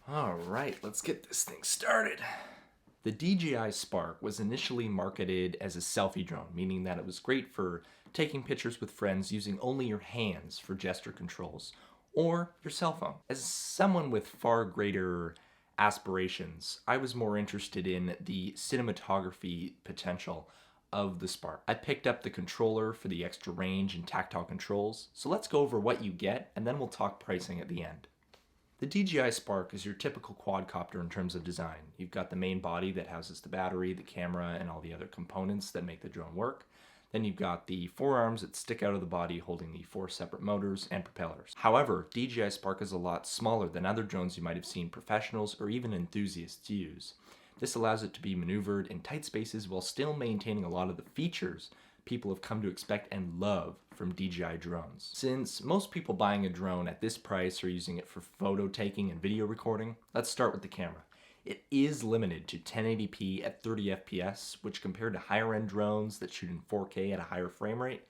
All right, let's get this thing started. The DJI Spark was initially marketed as a selfie drone, meaning that it was great for taking pictures with friends using only your hands for gesture controls or your cell phone. As someone with far greater aspirations, I was more interested in the cinematography potential of the Spark. I picked up the controller for the extra range and tactile controls, so let's go over what you get and then we'll talk pricing at the end. The DJI Spark is your typical quadcopter in terms of design. You've got the main body that houses the battery, the camera, and all the other components that make the drone work. Then you've got the four arms that stick out of the body holding the four separate motors and propellers. However, DJI Spark is a lot smaller than other drones you might have seen professionals or even enthusiasts use. This allows it to be maneuvered in tight spaces while still maintaining a lot of the features people have come to expect and love from DJI drones. Since most people buying a drone at this price are using it for photo taking and video recording, let's start with the camera. It is limited to 1080p at 30 FPS, which compared to higher end drones that shoot in 4K at a higher frame rate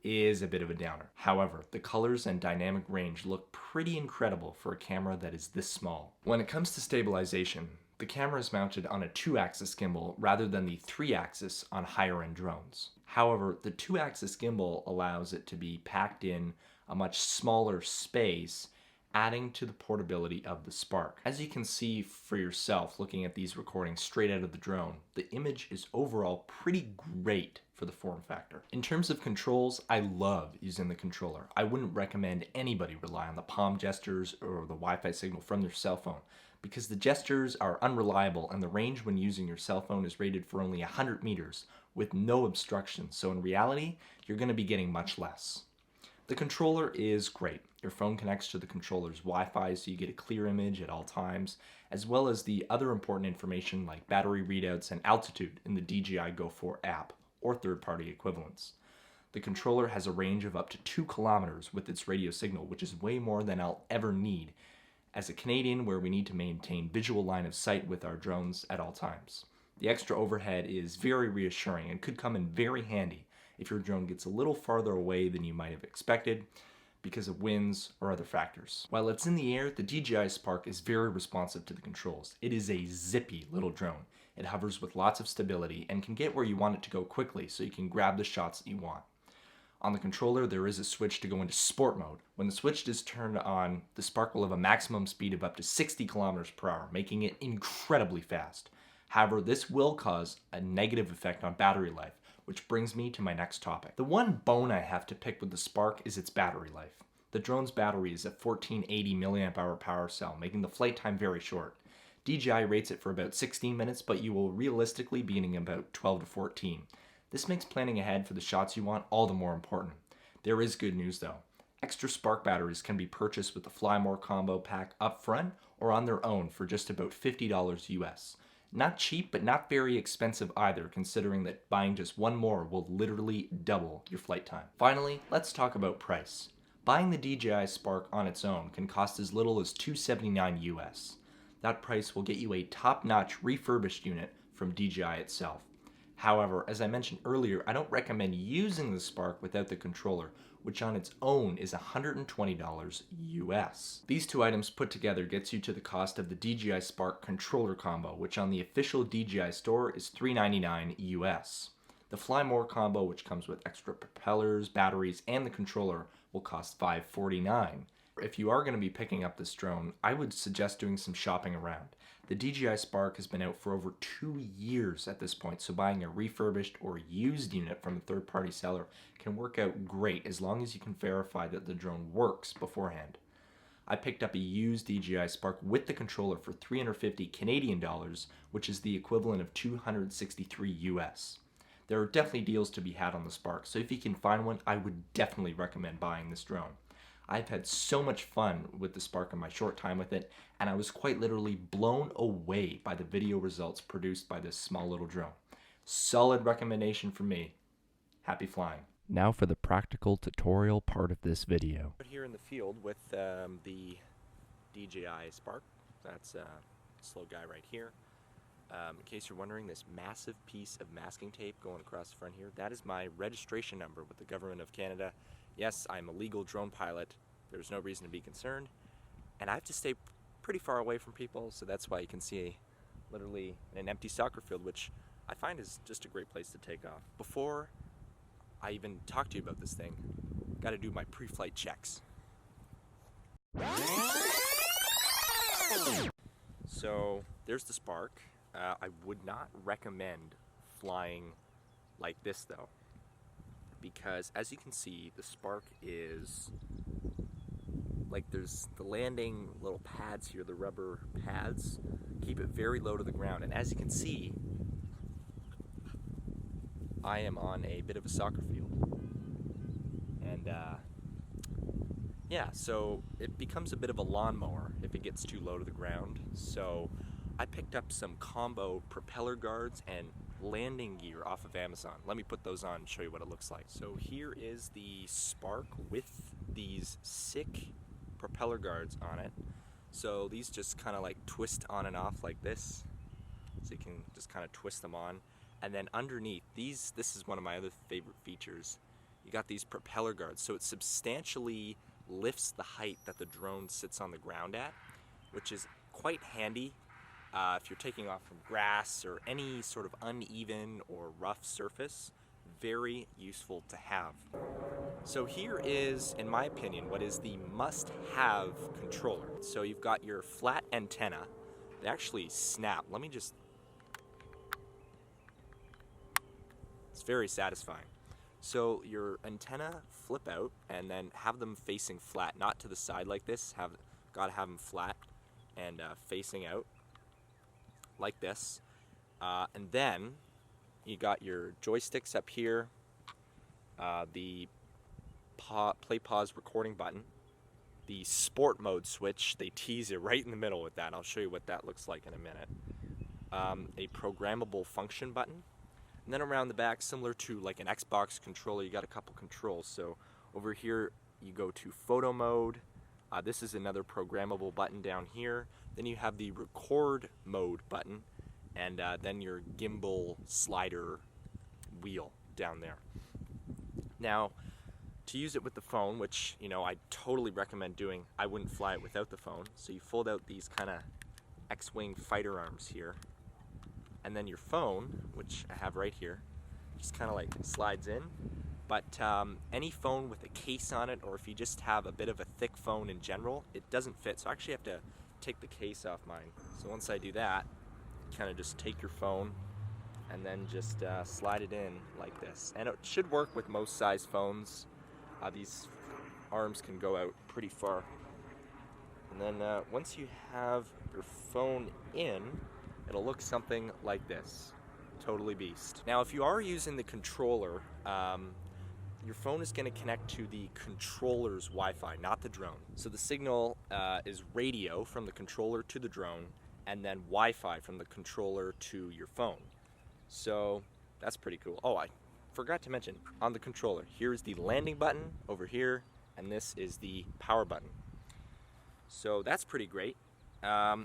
is a bit of a downer. However, the colors and dynamic range look pretty incredible for a camera that is this small. When it comes to stabilization, the camera is mounted on a 2-axis gimbal rather than the 3-axis on higher end drones. However, the 2-axis gimbal allows it to be packed in a much smaller space, adding to the portability of the Spark. As you can see for yourself looking at these recordings straight out of the drone, the image is overall pretty great for the form factor. In terms of controls, I love using the controller. I wouldn't recommend anybody rely on the palm gestures or the Wi-Fi signal from their cell phone, because the gestures are unreliable and the range when using your cell phone is rated for only 100 meters with no obstruction, so in reality, you're going to be getting much less. The controller is great. Your phone connects to the controller's Wi-Fi so you get a clear image at all times, as well as the other important information like battery readouts and altitude in the DJI Go 4 app or third-party equivalents. The controller has a range of up to 2 kilometers with its radio signal, which is way more than I'll ever need as a Canadian where we need to maintain visual line of sight with our drones at all times. The extra overhead is very reassuring and could come in very handy if your drone gets a little farther away than you might have expected because of winds or other factors. While it's in the air, the DJI Spark is very responsive to the controls. It is a zippy little drone. It hovers with lots of stability and can get where you want it to go quickly so you can grab the shots that you want. On the controller, there is a switch to go into sport mode. When the switch is turned on, the Spark will have a maximum speed of up to 60 kilometers per hour, making it incredibly fast. However, this will cause a negative effect on battery life, which brings me to my next topic. The one bone I have to pick with the Spark is its battery life. The drone's battery is a 1480 mAh power cell, making the flight time very short. DJI rates it for about 16 minutes, but you will realistically be getting about 12 to 14. This makes planning ahead for the shots you want all the more important. There is good news though. Extra Spark batteries can be purchased with the Fly More combo pack up front or on their own for just about $50 US. Not cheap, but not very expensive either, considering that buying just one more will literally double your flight time. Finally, let's talk about price. Buying the DJI Spark on its own can cost as little as $279 US. That price will get you a top-notch refurbished unit from DJI itself. However, as I mentioned earlier, I don't recommend using the Spark without the controller, which on its own is $120 US. These two items put together gets you to the cost of the DJI Spark controller combo, which on the official DJI store is $399 US. The Fly More combo, which comes with extra propellers, batteries, and the controller, will cost $549. If you are going to be picking up this drone, I would suggest doing some shopping around. The DJI Spark has been out for over 2 years at this point, so buying a refurbished or used unit from a third-party seller can work out great as long as you can verify that the drone works beforehand. I picked up a used DJI Spark with the controller for 350 Canadian dollars, which is the equivalent of 263 US. There are definitely deals to be had on the Spark, so if you can find one, I would definitely recommend buying this drone. I've had so much fun with the Spark in my short time with it, and I was quite literally blown away by the video results produced by this small little drone. Solid recommendation for me. Happy flying. Now for the practical tutorial part of this video. Here in the field with the DJI Spark. That's a slow guy right here. In case you're wondering, this massive piece of masking tape going across the front here, that is my registration number with the government of Canada. Yes, I'm a legal drone pilot. There's no reason to be concerned. And I have to stay pretty far away from people, so that's why you can see literally an empty soccer field, which I find is just a great place to take off. Before I even talk to you about this thing, got to do my pre-flight checks. So there's the Spark. I would not recommend flying like this though, because as you can see, the Spark is like, there's the landing little pads here, the rubber pads, keep it very low to the ground. And as you can see, I am on a bit of a soccer field. And yeah, so it becomes a bit of a lawnmower if it gets too low to the ground. So I picked up some combo propeller guards and landing gear off of Amazon. Let me put those on and show you what it looks like. So here is the Spark with these sick propeller guards on it. So these just kind of like twist on and off like this. So you can just kind of twist them on. And then underneath these, this is one of my other favorite features. You got these propeller guards. So it substantially lifts the height that the drone sits on the ground at, which is quite handy if you're taking off from grass or any sort of uneven or rough surface. Very useful to have. So here is, in my opinion, what is the must-have controller. So you've got your flat antenna. They actually snap. Let me just... It's very satisfying. So your antenna flip out and then have them facing flat, not to the side like this. Gotta have them flat and facing out like this. And then you got your joysticks up here, the play pause recording button, the sport mode switch. They tease you right in the middle with that. I'll show you what that looks like in a minute. A programmable function button. And then around the back, similar to like an Xbox controller, you got a couple controls. So over here, you go to photo mode. This is another programmable button down here. Then you have the record mode button, and then your gimbal slider wheel down there. Now, to use it with the phone, which, you know, I totally recommend doing, I wouldn't fly it without the phone. So you fold out these kind of X-wing fighter arms here. And then your phone, which I have right here, just kind of like slides in. But any phone with a case on it, or if you just have a bit of a thick phone in general, it doesn't fit. So I actually have to take the case off mine. So once I do that, kind of just take your phone and then just slide it in like this. And it should work with most size phones. These arms can go out pretty far. And then once you have your phone in, it'll look something like this. Totally beast. Now, if you are using the controller, your phone is going to connect to the controller's Wi-Fi, not the drone. So the signal is radio from the controller to the drone, and then Wi-Fi from the controller to your phone. So that's pretty cool. Oh, I forgot to mention, on the controller, here's the landing button over here, and this is the power button. So that's pretty great.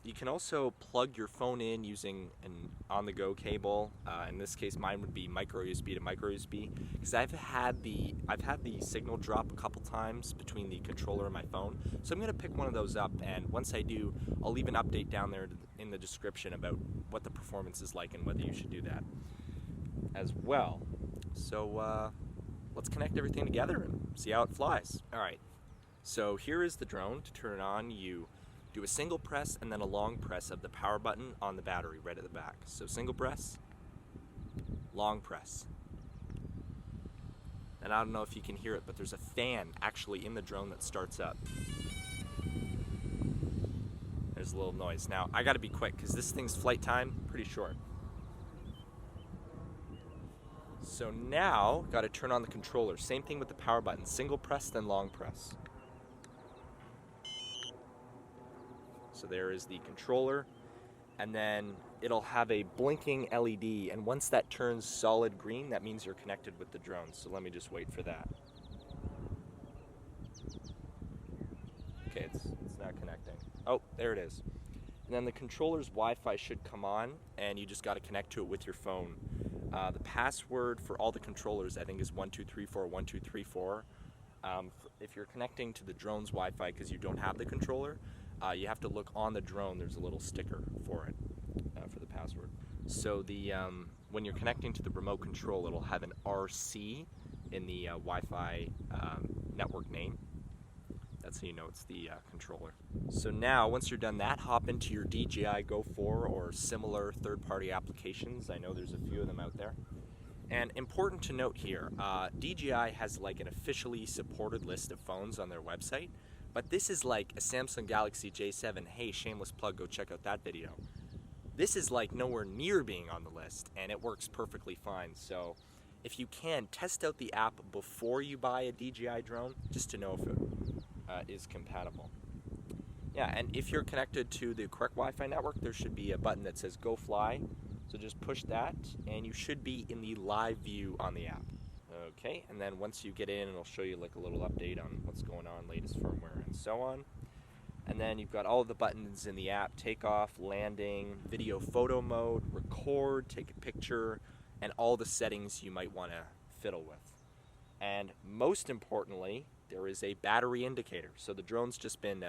You can also plug your phone in using an on-the-go cable. In this case, mine would be micro USB to micro USB, because I've had the signal drop a couple times between the controller and my phone. So I'm going to pick one of those up, and once I do, I'll leave an update down there in the description about what the performance is like and whether you should do that as well. So let's connect everything together and see how it flies. All right. So here is the drone. To turn it on, you do a single press and then a long press of the power button on the battery right at the back. So single press, long press. And I don't know if you can hear it, but there's a fan actually in the drone that starts up. There's a little noise. Now, I gotta be quick because this thing's flight time pretty short. So now, gotta turn on the controller. Same thing with the power button. Single press, then long press. So there is the controller, and then it'll have a blinking LED, and once that turns solid green, that means you're connected with the drone. So let me just wait for that. Okay, it's not connecting. Oh, there it is. And then the controller's Wi-Fi should come on, and you just got to connect to it with your phone. The password for all the controllers, I think, is 1234 1234. If you're connecting to the drone's Wi-Fi because you don't have the controller, you have to look on the drone. There's a little sticker for it, for the password. So the when you're connecting to the remote control, it'll have an RC in the Wi-Fi network name. That's how you know it's the controller. So now, once you're done that, hop into your DJI Go 4 or similar third-party applications. I know there's a few of them out there. And important to note here, DJI has like an officially supported list of phones on their website, but this is like a Samsung Galaxy J7. Hey, shameless plug, go check out that video. This is like nowhere near being on the list, and it works perfectly fine. So if you can, test out the app before you buy a DJI drone, just to know if it is compatible. Yeah, and if you're connected to the correct Wi-Fi network, there should be a button that says Go Fly. So just push that, and you should be in the live view on the app. Okay, and then once you get in, it'll show you like a little update on what's going on, latest firmware, and so on. And then you've got all of the buttons in the app: takeoff, landing, video photo mode, record, take a picture, and all the settings you might want to fiddle with. And most importantly, there is a battery indicator. So the drone's just been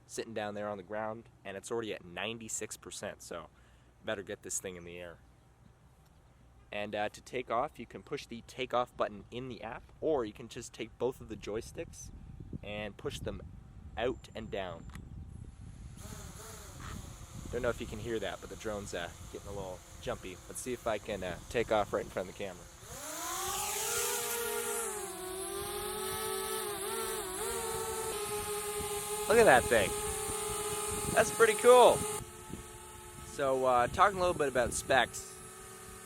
sitting down there on the ground, and it's already at 96%, so better get this thing in the air. And to take off, you can push the takeoff button in the app, or you can just take both of the joysticks and push them out and down. Don't know if you can hear that, but the drone's getting a little jumpy. Let's see if I can take off right in front of the camera. Look at that thing. That's pretty cool. So talking a little bit about specs,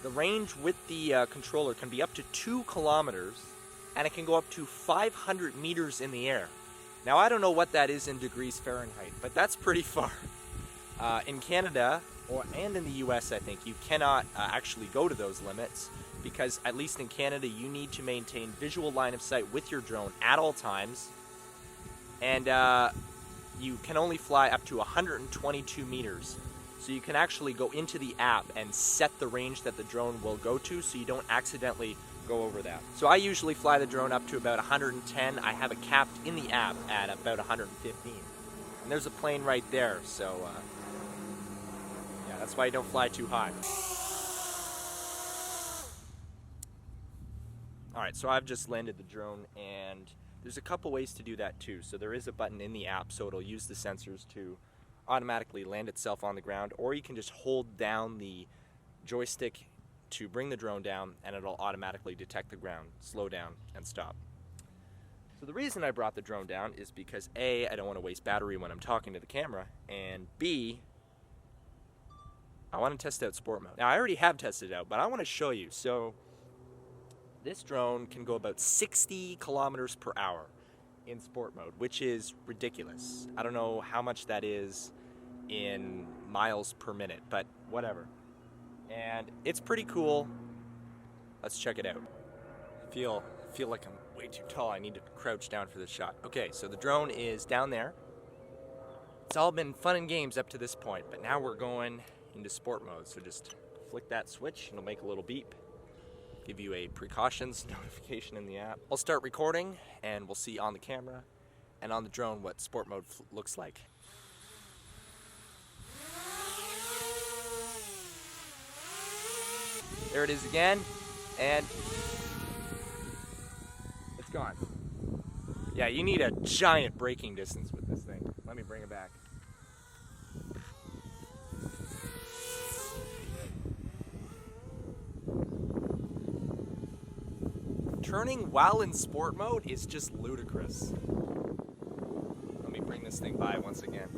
the range with the controller can be up to 2 kilometers, and it can go up to 500 meters in the air. Now, I don't know what that is in degrees Fahrenheit, but that's pretty far. In Canada, and in the US, I think, you cannot actually go to those limits, because at least in Canada, you need to maintain visual line of sight with your drone at all times, and you can only fly up to 122 meters. So you can actually go into the app and set the range that the drone will go to, so you don't accidentally go over that. So I usually fly the drone up to about 110. I have it capped in the app at about 115. And there's a plane right there, so yeah, that's why you don't fly too high. Alright, so I've just landed the drone, and there's a couple ways to do that too. So there is a button in the app, so it'll use the sensors to automatically land itself on the ground, or you can just hold down the joystick to bring the drone down, and it'll automatically detect the ground, slow down, and stop. So the reason I brought the drone down is because A, I don't want to waste battery when I'm talking to the camera, and B, I want to test out sport mode. Now, I already have tested it out, but I want to show you. So this drone can go about 60 kilometers per hour in sport mode, which is ridiculous. I don't know how much that is in miles per minute, but whatever. And it's pretty cool. Let's check it out. I feel like I'm way too tall. I need to crouch down for this shot. Okay, so the drone is down there. It's all been fun and games up to this point, but now we're going into sport mode. So just flick that switch and it'll make a little beep. Give you a precautions notification in the app. I'll start recording, and we'll see on the camera and on the drone what sport mode looks like. There it is again, and it's gone. Yeah, you need a giant braking distance with this thing. Let me bring it back. Turning while in sport mode is just ludicrous. Let me bring this thing by once again.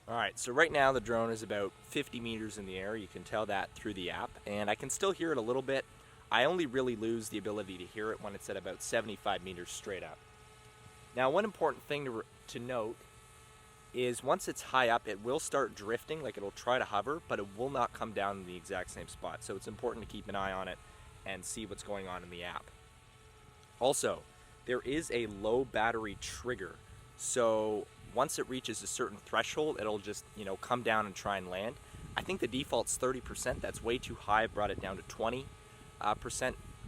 Alright, so right now the drone is about 50 meters in the air. You can tell that through the app, and I can still hear it a little bit. I only really lose the ability to hear it when it's at about 75 meters straight up. Now, one important thing to note is once it's high up, it will start drifting, like it'll try to hover, but it will not come down in the exact same spot. So it's important to keep an eye on it and see what's going on in the app. Also, there is a low battery trigger. So once it reaches a certain threshold, it'll just, come down and try and land. I think the default's 30%. That's way too high. I brought it down to 20%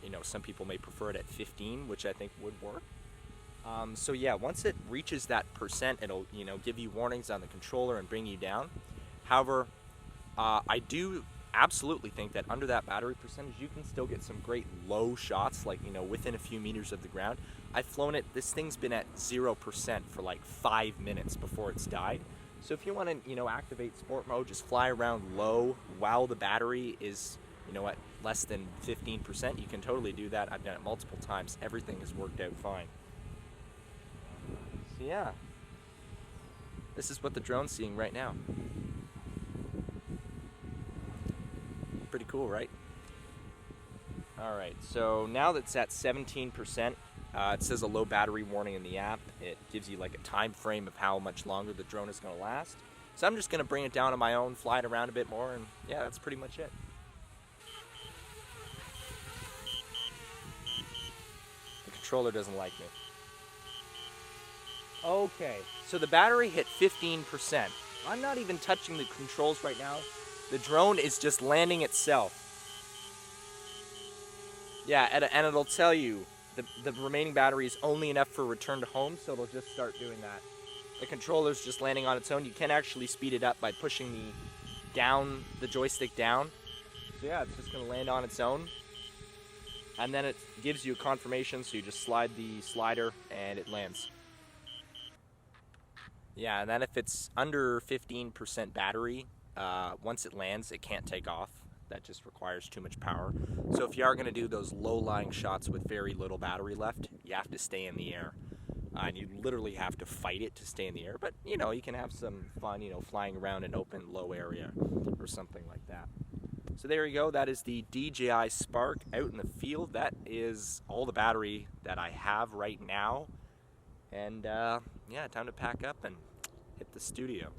you know, some people may prefer it at 15, which I think would work. So yeah, once it reaches that percent, it'll, you know, give you warnings on the controller and bring you down. However, I do absolutely think that under that battery percentage, you can still get some great low shots, like, you know, within a few meters of the ground. I've flown it, this thing's been at 0% for like 5 minutes before it's died. So if you want to, you know, activate sport mode, just fly around low while the battery is, you know, at less than 15%, you can totally do that. I've done it multiple times. Everything has worked out fine. So yeah, this is what the drone's seeing right now. Pretty cool, right? Alright, so now that it's at 17%, it says a low battery warning in the app. It gives you like a time frame of how much longer the drone is going to last. So I'm just going to bring it down on my own, fly it around a bit more, and yeah, that's pretty much it. The controller doesn't like me. Okay, so the battery hit 15%. I'm not even touching the controls right now. The drone is just landing itself. Yeah, and it'll tell you the remaining battery is only enough for return to home, so it'll just start doing that. The controller's just landing on its own. You can actually speed it up by pushing the joystick down. So yeah, it's just going to land on its own. And then it gives you a confirmation, so you just slide the slider and it lands. Yeah, and then if it's under 15% battery, once it lands, it can't take off. That just requires too much power. So if you are going to do those low-lying shots with very little battery left, you have to stay in the air. And you literally have to fight it to stay in the air. But, you know, you can have some fun, you know, flying around an open, low area or something like that. So there you go. That is the DJI Spark out in the field. That is all the battery that I have right now. And, yeah, time to pack up and hit the studio.